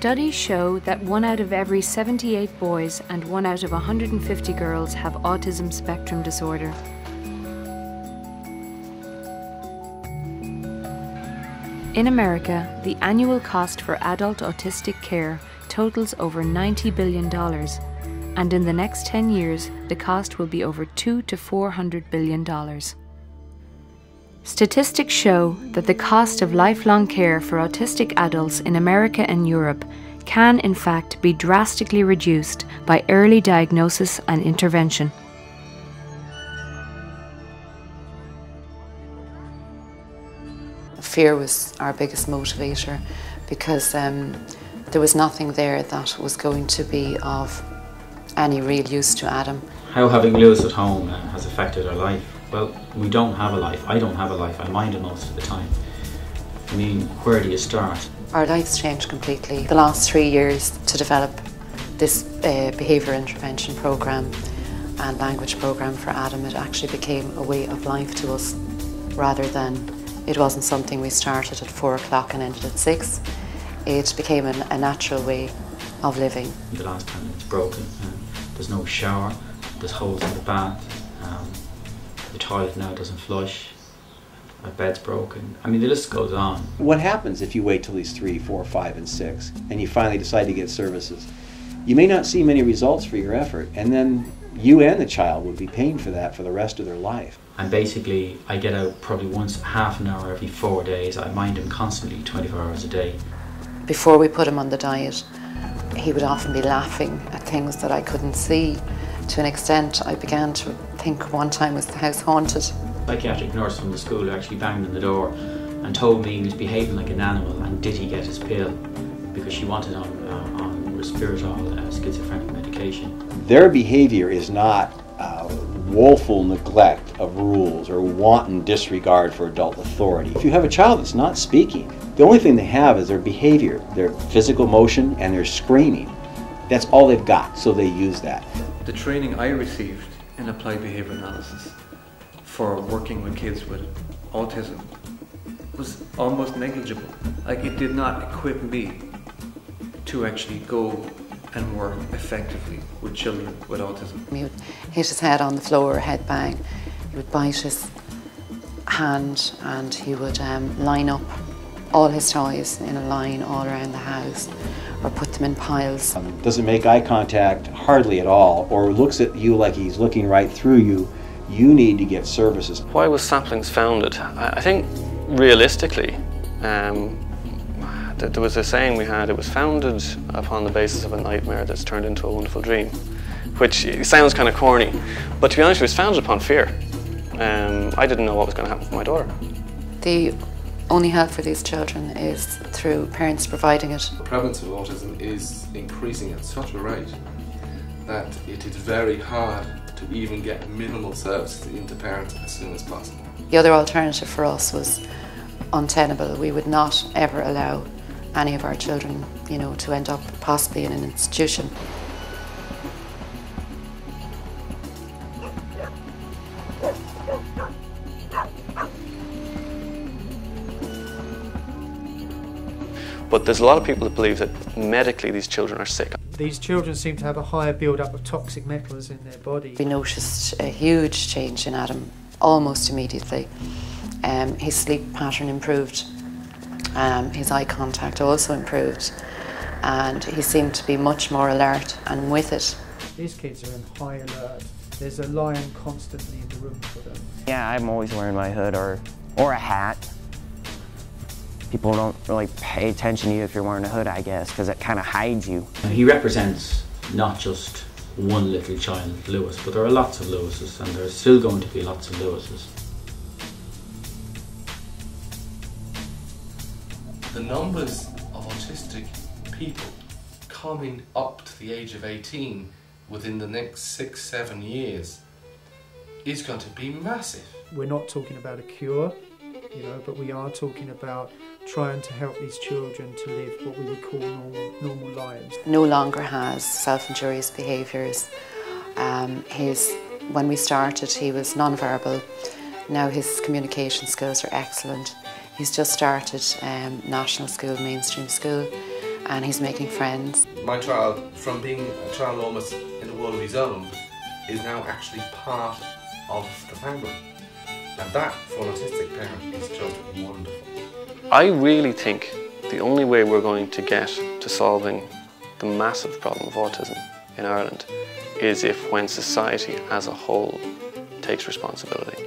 Studies show that 1 out of every 78 boys and 1 out of 150 girls have autism spectrum disorder. In America, the annual cost for adult autistic care totals over $90 billion, and in the next 10 years, the cost will be over $200 to $400 billion. Statistics show that the cost of lifelong care for autistic adults in America and Europe can, in fact, be drastically reduced by early diagnosis and intervention. Fear was our biggest motivator because there was nothing there that was going to be of any real use to Adam. How having Lewis at home has affected our life? Well, we don't have a life. I don't have a life. I mind it most of the time. I mean, where do you start? Our lives changed completely. The last 3 years to develop this behaviour intervention programme and language programme for Adam, it actually became a way of life to us rather than it wasn't something we started at 4 o'clock and ended at 6. It became a natural way of living. The last time it's broken, there's no shower, there's holes in the bath, the toilet now doesn't flush, our bed's broken. I mean, the list goes on. What happens if you wait till he's 3, 4, 5, and 6 and you finally decide to get services? You may not see many results for your effort, and then you and the child would be paying for that for the rest of their life. And basically, I get out probably once, half an hour every 4 days. I mind him constantly, 24 hours a day. Before we put him on the diet, he would often be laughing at things that I couldn't see. To an extent, I began to think one time was the house haunted. A psychiatric nurse from the school actually banged on the door and told me he was behaving like an animal and did he get his pill, because she wanted on respiratory schizophrenic medication. Their behavior is not woeful neglect of rules or wanton disregard for adult authority. If you have a child that's not speaking, the only thing they have is their behavior, their physical motion and their screaming. That's all they've got, so they use that. The training I received in applied behaviour analysis for working with kids with autism was almost negligible. Like, it did not equip me to actually go and work effectively with children with autism. He would hit his head on the floor, head bang. He would bite his hand and he would line up all his toys in a line all around the house or put them in piles. Doesn't make eye contact hardly at all, or looks at you like he's looking right through you. You need to get services. Why was Saplings founded? I think realistically, there was a saying we had, it was founded upon the basis of a nightmare that's turned into a wonderful dream, which sounds kind of corny, but to be honest, it was founded upon fear. I didn't know what was going to happen with my daughter. The only help for these children is through parents providing it. The prevalence of autism is increasing at such a rate that it is very hard to even get minimal services into parents as soon as possible. The other alternative for us was untenable. We would not ever allow any of our children, to end up possibly in an institution. But there's a lot of people that believe that medically these children are sick. These children seem to have a higher build-up of toxic metals in their body. We noticed a huge change in Adam almost immediately. His sleep pattern improved, his eye contact also improved, and he seemed to be much more alert, and with it. These kids are in high alert. There's a lion constantly in the room for them. Yeah, I'm always wearing my hood or a hat. People don't really pay attention to you if you're wearing a hood, I guess, because it kind of hides you. He represents not just one little child, Lewis, but there are lots of Lewises, and there's still going to be lots of Lewises. The numbers of autistic people coming up to the age of 18 within the next 6-7 years is going to be massive. We're not talking about a cure, but we are talking about trying to help these children to live what we would call normal lives. No longer has self-injurious behaviours. When we started, he was non-verbal. Now his communication skills are excellent. He's just started national school, mainstream school, and he's making friends. My child, from being a child almost in a world of his own, is now actually part of the family. And that, for an autistic parent, is just wonderful. I really think the only way we're going to get to solving the massive problem of autism in Ireland is if when society as a whole takes responsibility.